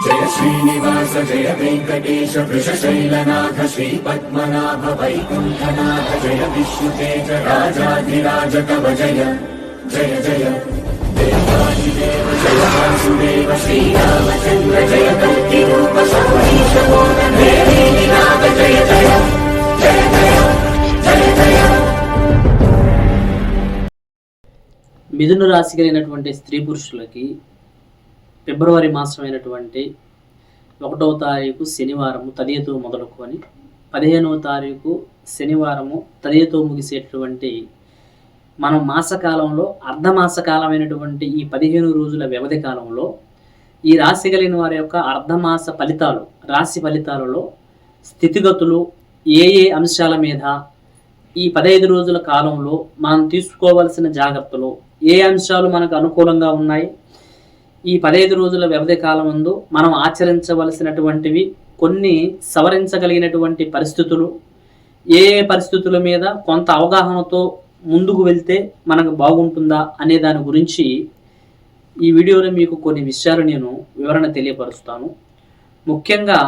జయ శ్రీనివాస జయ వెంకటేశ వృషశైలనాథ శ్రీ పద్మనాభ వైకుంఠనాథ జయ విష్ణుతేజ రాజాధిరాజ కవ జయ జయ జయ దేవాదిదేవ జయ వాసుదేవ శ్రీరామచంద్ర జయ కల్కి రూప శౌరీశ మోహనాథ జయ జయ జయ జయ జయ జయ. మిథున రాశి కలిగినటువంటి స్త్రీ పురుషులకి ఫిబ్రవరి మాసమైనటువంటి 1వ తారీఖు శనివారము తదియతో మొదలుకొని 15వ తారీఖు శనివారము తదియతో ముగిసేటటువంటి మనం మాసకాలంలో అర్ధమాసకాలమైనటువంటి ఈ 15 రోజుల వ్యవధి కాలంలో ఈ రాశి కలిగిన వారి యొక్క అర్ధమాస ఫలితాలు, రాశి ఫలితాలలో స్థితిగతులు ఏ ఏ అంశాల మీద ఈ 15 రోజుల కాలంలో మనం తీసుకోవాల్సిన జాగ్రత్తలు, ఏ అంశాలు మనకు అనుకూలంగా ఉన్నాయి, ఈ 15 రోజుల వ్యవధి కాలం ముందు మనం ఆచరించవలసినటువంటివి, కొన్ని సవరించగలిగినటువంటి పరిస్థితులు, ఏ ఏ పరిస్థితుల మీద కొంత అవగాహనతో ముందుకు వెళ్తే మనకు బాగుంటుందా అనే దాని గురించి ఈ వీడియోలో మీకు కొన్ని విషయాలు నేను వివరణ తెలియపరుస్తాను. ముఖ్యంగా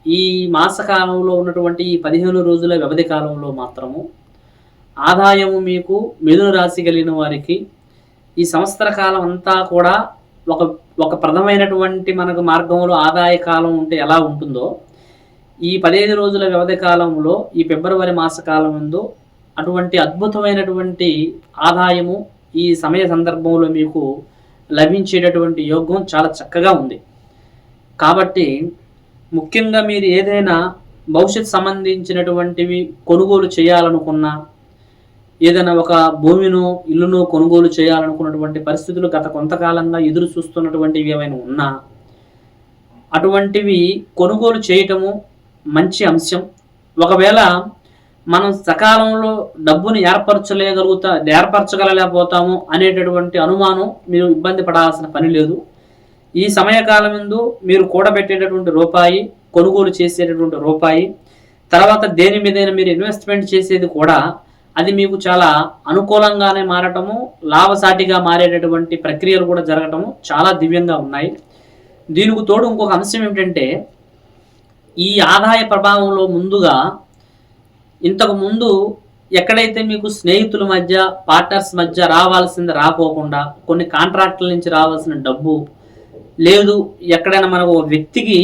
ఈ మాసకాలంలో ఉన్నటువంటి ఈ 15 రోజుల వ్యవధి కాలంలో మాత్రము ఆదాయము మీకు మిథున రాశి కలిగిన వారికి ఈ సంవత్సర కాలం అంతా కూడా ఒక ప్రధమైనటువంటి మనకు మార్గంలో ఆదాయ కాలం ఉంటే ఎలా ఉంటుందో ఈ 15 రోజుల వ్యవధి కాలంలో ఈ ఫిబ్రవరి మాసకాలం ముందు అటువంటి అద్భుతమైనటువంటి ఆదాయము ఈ సమయ సందర్భంలో మీకు లభించేటటువంటి యోగం చాలా చక్కగా ఉంది. కాబట్టి ముఖ్యంగా మీరు ఏదైనా భవిష్యత్ సంబంధించినటువంటివి కొనుగోలు చేయాలనుకున్నా, ఏదైనా ఒక భూమిను ఇల్లును కొనుగోలు చేయాలనుకున్నటువంటి పరిస్థితులు గత కొంతకాలంగా ఎదురు చూస్తున్నటువంటివి ఏమైనా ఉన్నా అటువంటివి కొనుగోలు చేయటము మంచి అంశం. ఒకవేళ మనం సకాలంలో డబ్బును ఏర్పరచగలలేకపోతాము అనేటటువంటి అనుమానం మీరు ఇబ్బంది పడాల్సిన పని లేదు. ఈ సమయకాలం ముందు మీరు కూడబెట్టేటటువంటి రూపాయి, కొనుగోలు చేసేటటువంటి రూపాయి, తర్వాత దేని మీదైనా మీరు ఇన్వెస్ట్మెంట్ చేసేది కూడా అది మీకు చాలా అనుకూలంగానే మారటము, లాభసాటిగా మారేటటువంటి ప్రక్రియలు కూడా జరగటము చాలా దివ్యంగా ఉన్నాయి. దీనికి తోడు ఇంకొక అంశం ఏమిటంటే, ఈ ఆదాయ ప్రభావంలో ముందుగా ఇంతకు ముందు ఎక్కడైతే మీకు స్నేహితుల మధ్య, పార్ట్నర్స్ మధ్య రావాల్సింది రాకోకుండా, కొన్ని కాంట్రాక్టుల నుంచి రావాల్సిన డబ్బు లేదు, ఎక్కడైనా మనకు ఒక వ్యక్తికి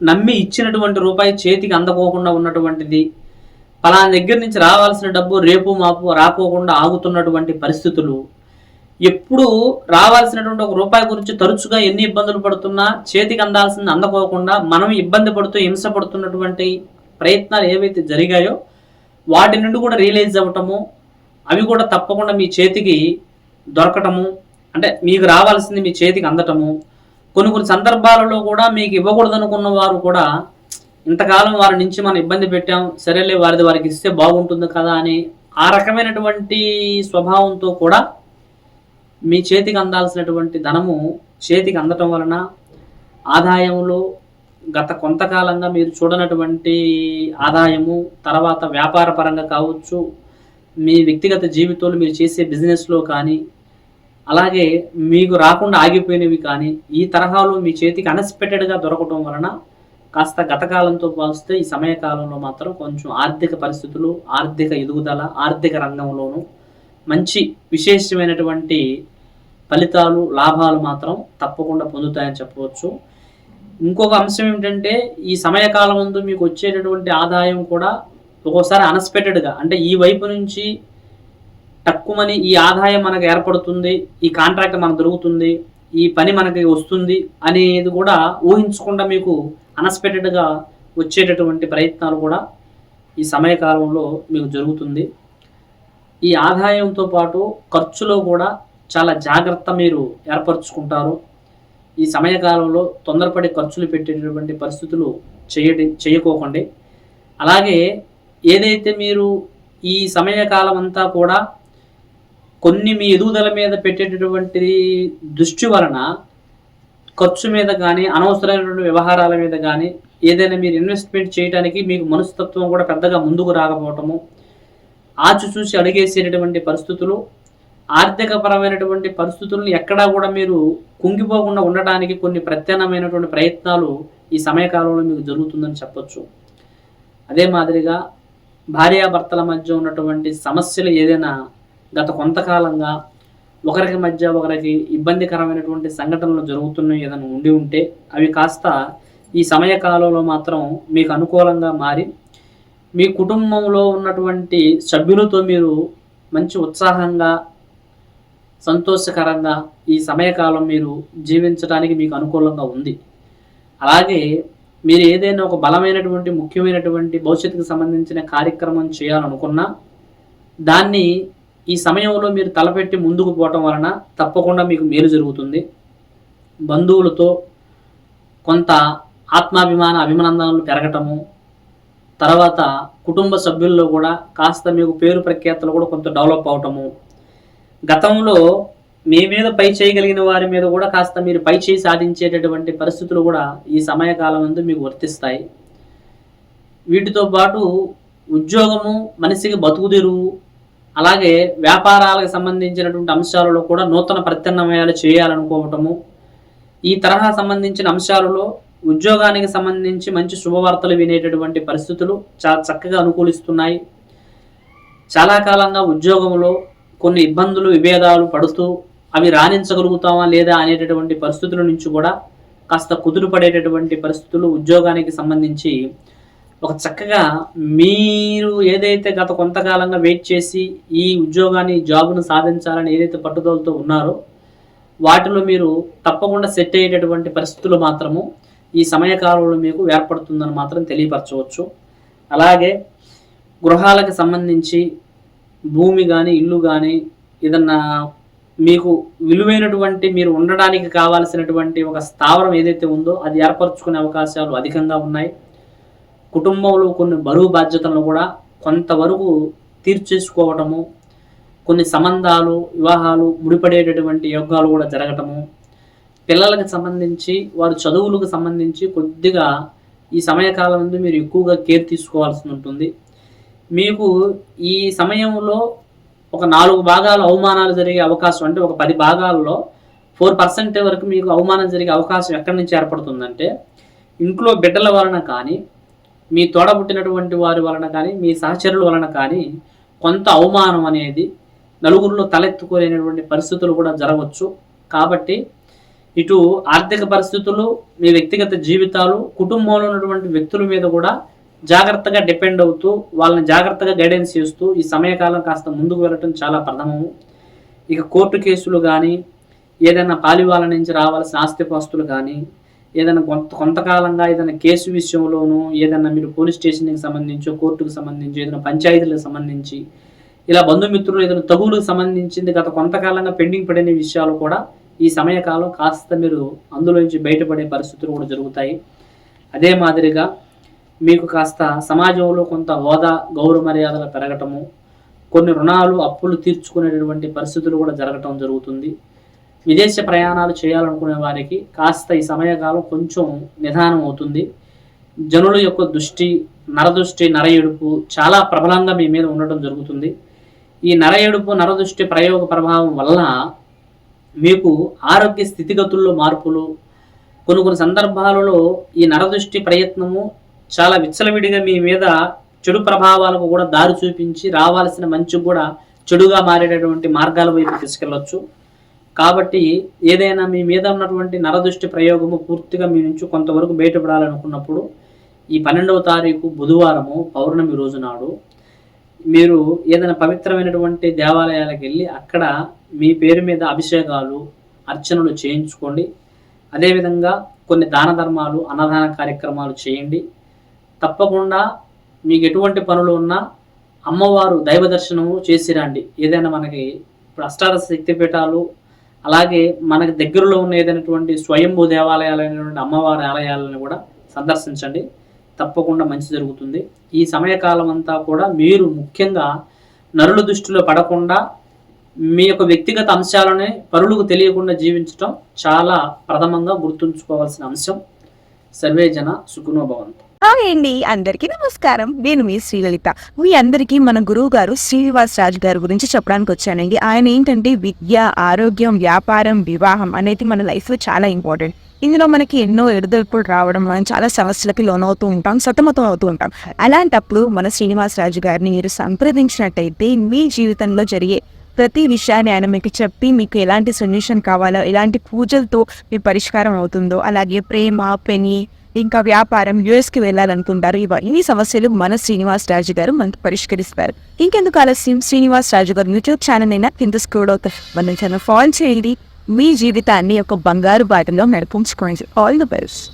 నమ్మి ఇచ్చినటువంటి రూపాయి చేతికి అందకోకుండా ఉన్నటువంటిది, పలానా దగ్గర నుంచి రావాల్సిన డబ్బు రేపు మాపు రాకోకుండా ఆగుతున్నటువంటి పరిస్థితులు, ఎప్పుడు రావాల్సినటువంటి ఒక రూపాయి గురించి తరచుగా ఎన్ని ఇబ్బందులు పడుతున్నా చేతికి అందాల్సింది అందకోకుండా మనం ఇబ్బంది పడుతూ హింస పడుతున్నటువంటి ప్రయత్నాలు ఏవైతే జరిగాయో వాటి నుండి కూడా రియలైజ్ అవ్వటము, అవి కూడా తప్పకుండా మీ చేతికి దొరకటము, అంటే మీకు రావాల్సింది మీ చేతికి అందటము, కొన్ని సందర్భాలలో కూడా మీకు ఇవ్వకూడదనుకున్న వారు కూడా ఇంతకాలం వారి నుంచి మనం ఇబ్బంది పెట్టాం, సరేలే వారికి ఇస్తే బాగుంటుంది కదా అని ఆ రకమైనటువంటి స్వభావంతో కూడా మీ చేతికి అందాల్సినటువంటి ధనము చేతికి అందటం వలన ఆదాయంలో గత కొంతకాలంగా మీరు చూడనటువంటి ఆదాయము, తర్వాత వ్యాపార పరంగా కావచ్చు, మీ వ్యక్తిగత జీవితంలో మీరు చేసే బిజినెస్లో కానీ, అలాగే మీకు రాకుండా ఆగిపోయినవి కానీ ఈ తరహాలో మీ చేతికి అన్ఎక్స్పెక్టెడ్గా దొరకటం వలన కాస్త గతకాలంతో పోలిస్తే ఈ సమయకాలంలో మాత్రం కొంచెం ఆర్థిక పరిస్థితులు, ఆర్థిక ఎదుగుదల, ఆర్థిక రంగంలోనూ మంచి విశేషమైనటువంటి ఫలితాలు, లాభాలు మాత్రం తప్పకుండా పొందుతాయని చెప్పవచ్చు. ఇంకొక అంశం ఏమిటంటే, ఈ సమయకాలం ముందు మీకు వచ్చేటటువంటి ఆదాయం కూడా ఒక్కోసారి అన్ఎక్స్పెక్టెడ్గా, అంటే ఈ వైపు నుంచి తక్కువని ఈ ఆదాయం మనకు ఏర్పడుతుంది, ఈ కాంట్రాక్ట్ మనకు దొరుకుతుంది, ఈ పని మనకి వస్తుంది అనేది కూడా ఊహించకుండా మీకు అన్ఎక్స్పెక్టెడ్గా వచ్చేటటువంటి ప్రయత్నాలు కూడా ఈ సమయకాలంలో మీకు జరుగుతుంది. ఈ ఆదాయంతో పాటు ఖర్చులో కూడా చాలా జాగ్రత్త మీరు ఏర్పరచుకుంటారు. ఈ సమయకాలంలో తొందరపడి ఖర్చులు పెట్టేటటువంటి పరిస్థితులు చేయకోకండి. అలాగే ఏదైతే మీరు ఈ సమయకాలం అంతా కూడా కొన్ని మీ ఎదుగుదల మీద పెట్టేటటువంటి దృష్టి వలన ఖర్చు మీద కానీ, అనవసరమైనటువంటి వ్యవహారాల మీద కానీ, ఏదైనా మీరు ఇన్వెస్ట్మెంట్ చేయడానికి మీకు మనస్తత్వం కూడా పెద్దగా ముందుకు రాకపోవటము, ఆచిచూసి అడిగేసేటటువంటి పరిస్థితులు, ఆర్థిక పరమైనటువంటి పరిస్థితులను ఎక్కడా కూడా మీరు కుంగిపోకుండా ఉండడానికి కొన్ని ప్రత్యామ్నాయమైనటువంటి ప్రయత్నాలు ఈ సమయకాలంలో మీకు జరుగుతుందని చెప్పొచ్చు. అదే మాదిరిగా భార్యాభర్తల మధ్య ఉన్నటువంటి సమస్యలు ఏదైనా గత కొంతకాలంగా ఒకరికి మధ్య ఒకరికి ఇబ్బందికరమైనటువంటి సంఘటనలు జరుగుతున్నాయి ఏదైనా ఉండి ఉంటే అవి కాస్త ఈ సమయకాలంలో మాత్రం మీకు అనుకూలంగా మారి మీ కుటుంబంలో ఉన్నటువంటి సభ్యులతో మీరు మంచి ఉత్సాహంగా సంతోషకరంగా ఈ సమయకాలం మీరు జీవించడానికి మీకు అనుకూలంగా ఉంది. అలాగే మీరు ఏదైనా ఒక బలమైనటువంటి ముఖ్యమైనటువంటి భవిష్యత్తుకు సంబంధించిన కార్యక్రమం చేయాలనుకున్నా దాన్ని ఈ సమయంలో మీరు తలపెట్టి ముందుకు పోవటం వలన తప్పకుండా మీకు మేలు జరుగుతుంది. బంధువులతో కొంత ఆత్మాభిమాన అభినందనలు పెరగటము, తర్వాత కుటుంబ సభ్యుల్లో కూడా కాస్త మీకు పేరు ప్రఖ్యాతలు కూడా కొంత డెవలప్ అవటము, గతంలో మీ మీద పై చేయగలిగిన వారి మీద కూడా కాస్త మీరు పై చేయి సాధించేటటువంటి పరిస్థితులు కూడా ఈ సమయకాలం నందు మీకు వర్తిస్తాయి. వీటితో పాటు ఉద్యోగము, మనిషికి బతుకుదెరువు, అలాగే వ్యాపారాలకు సంబంధించినటువంటి అంశాలలో కూడా నూతన ప్రత్యామ్నాయాలు చేయాలనుకోవటము, ఈ తరహా సంబంధించిన అంశాలలో ఉద్యోగానికి సంబంధించి మంచి శుభవార్తలు వినేటటువంటి పరిస్థితులు చాలా చక్కగా అనుకూలిస్తున్నాయి. చాలా కాలంగా ఉద్యోగంలో కొన్ని ఇబ్బందులు విభేదాలు పడుతూ అవి రాణించగలుగుతామా లేదా అనేటటువంటి పరిస్థితుల నుంచి కూడా కాస్త కుదురుపడేటటువంటి పరిస్థితులు ఉద్యోగానికి సంబంధించి ఒక చక్కగా మీరు ఏదైతే గత కొంతకాలంగా వెయిట్ చేసి ఈ ఉద్యోగాన్ని జాబును సాధించాలని ఏదైతే పట్టుదలతో ఉన్నారో వాటిలో మీరు తప్పకుండా సెట్ అయ్యేటటువంటి పరిస్థితులు మాత్రము ఈ సమయకాలంలో మీకు ఏర్పడుతుందని మాత్రం తెలియపరచవచ్చు. అలాగే గృహాలకు సంబంధించి భూమి కానీ ఇల్లు కానీ ఏదన్నా మీకు విలువైనటువంటి మీరు ఉండడానికి కావాల్సినటువంటి ఒక స్థావరం ఏదైతే ఉందో అది ఏర్పరచుకునే అవకాశాలు అధికంగా ఉన్నాయి. కుటుంబంలో కొన్ని బరువు బాధ్యతలను కూడా కొంతవరకు తీర్చేసుకోవటము, కొన్ని సంబంధాలు వివాహాలు ముడిపడేటటువంటి యోగాలు కూడా జరగటము, పిల్లలకు సంబంధించి వారి చదువులకు సంబంధించి కొద్దిగా ఈ సమయకాలం నుండి మీరు ఎక్కువగా కేర్ తీసుకోవాల్సి ఉంటుంది. మీకు ఈ సమయంలో ఒక 4 భాగాలు అవమానాలు జరిగే అవకాశం, అంటే ఒక 10 భాగాల్లో 4% వరకు మీకు అవమానం జరిగే అవకాశం ఎక్కడి నుంచి ఏర్పడుతుందంటే ఇంట్లో బిడ్డల వలన కానీ, మీ తోడబుట్టినటువంటి వారి వలన కానీ, మీ సహచరుల వలన కానీ కొంత అవమానం అనేది నలుగురిలో తలెత్తుకోలేనటువంటి పరిస్థితులు కూడా జరగవచ్చు. కాబట్టి ఇటు ఆర్థిక పరిస్థితులు, మీ వ్యక్తిగత జీవితాలు, కుటుంబంలో ఉన్నటువంటి వ్యక్తుల మీద కూడా జాగ్రత్తగా డిపెండ్ అవుతూ వాళ్ళని జాగ్రత్తగా గైడెన్స్ చేస్తూ ఈ సమయకాలం కాస్త ముందుకు వెళ్ళటం చాలా ప్రథమము. ఇక కోర్టు కేసులు కానీ, ఏదైనా పాలివాళ్ళ నుంచి రావాల్సిన ఆస్తిపాస్తులు కానీ, ఏదైనా కొంతకాలంగా ఏదైనా కేసు విషయంలోనూ, ఏదైనా మీరు పోలీస్ స్టేషన్కి సంబంధించి, కోర్టుకు సంబంధించి, ఏదైనా పంచాయతీలకు సంబంధించి, ఇలా బంధుమిత్రులు ఏదైనా తగువులకు సంబంధించింది గత కొంతకాలంగా పెండింగ్ పడిన విషయాలు కూడా ఈ సమయకాలం కాస్త మీరు అందులో నుంచి బయటపడే పరిస్థితులు కూడా జరుగుతాయి. అదే మాదిరిగా మీకు కాస్త సమాజంలో కొంత హోదా, గౌరవ మర్యాదలు పెరగటము, కొన్ని రుణాలు అప్పులు తీర్చుకునేటటువంటి పరిస్థితులు కూడా జరగటం జరుగుతుంది. విదేశ ప్రయాణాలు చేయాలనుకునే వారికి కాస్త ఈ సమయకాలం కొంచెం నిదానం అవుతుంది. జనుల యొక్క దృష్టి, నరదృష్టి, నరఎడుపు చాలా ప్రబలంగా మీ మీద ఉండటం జరుగుతుంది. ఈ నరఎడుపు, నరదృష్టి ప్రయోగ ప్రభావం వల్ల మీకు ఆరోగ్య స్థితిగతుల్లో మార్పులు, కొన్ని సందర్భాలలో ఈ నరదృష్టి ప్రయత్నము చాలా విచ్చలవిడిగా మీ మీద చెడు ప్రభావాలకు కూడా దారి చూపించి రావాల్సిన మంచి కూడా చెడుగా మారేటటువంటి మార్గాల వైపు తీసుకెళ్ళొచ్చు. కాబట్టి ఏదైనా మీ మీద ఉన్నటువంటి నరదృష్టి ప్రయోగము పూర్తిగా మీ నుంచి కొంతవరకు బయటపడాలనుకున్నప్పుడు ఈ 12వ తారీఖు బుధవారము పౌర్ణమి రోజు నాడు మీరు ఏదైనా పవిత్రమైనటువంటి దేవాలయాలకు వెళ్ళి అక్కడ మీ పేరు మీద అభిషేకాలు, అర్చనలు చేయించుకోండి. అదేవిధంగా కొన్ని దాన ధర్మాలు, అన్నదాన కార్యక్రమాలు చేయండి. తప్పకుండా మీకు ఎటువంటి పనులు ఉన్నా అమ్మవారు దైవ దర్శనము చేసిరండి. ఏదైనా మనకి ఇప్పుడు అష్టాదశ శక్తిపీఠాలు, అలాగే మనకి దగ్గరలో ఉన్న ఏదైనటువంటి స్వయంభూ దేవాలయాలైనటువంటి అమ్మవారి ఆలయాలను కూడా సందర్శించండి. తప్పకుండా మంచి జరుగుతుంది. ఈ సమయకాలం అంతా కూడా మీరు ముఖ్యంగా నరుల దృష్టిలో పడకుండా మీ యొక్క వ్యక్తిగత అంశాలనే పరులకు తెలియకుండా జీవించడం చాలా ప్రథమంగా గుర్తుంచుకోవాల్సిన అంశం. సర్వే జన సుఖినో భవంతు. హాయ్ అండి, అందరికీ నమస్కారం. నేను మీ శ్రీలలిత. మీ అందరికీ మన గురువు గారు శ్రీనివాస్ రాజు గారి గురించి చెప్పడానికి వచ్చానండి. ఆయన ఏంటంటే విద్య, ఆరోగ్యం, వ్యాపారం, వివాహం అనేది మన లైఫ్లో చాలా ఇంపార్టెంట్. ఇందులో మనకి ఎన్నో ఎడుదొడుపులు రావడం, మనం చాలా సమస్యలకి లోనవుతూ ఉంటాం, సతమతం అవుతూ ఉంటాం. అలాంటప్పుడు మన శ్రీనివాస్ రాజు గారిని మీరు సంప్రదించినట్టయితే మీ జీవితంలో జరిగే ప్రతి విషయాన్ని ఆయన మీకు చెప్పి మీకు ఎలాంటి సొల్యూషన్ కావాలో, ఎలాంటి పూజలతో మీ పరిష్కారం అవుతుందో, అలాగే ప్రేమ, పెని, ఇంకా వ్యాపారం, యుఎస్కి వెళ్ళాలనుకుంటారు, ఇవన్నీ సమస్యలు మన శ్రీనివాస్ రాజు గారు మనకు పరిష్కరిస్తారు. ఇంకెందుకు ఆలస్యం, శ్రీనివాస్ రాజు గారు యూట్యూబ్ ఛానల్ అయినా కింద స్క్రోల్ అవుతారు, మన ఛానల్ ఫాలో చేయండి. మీ జీవితాన్ని ఒక బంగారు బాటలో నడిపించుకోండి. All the best.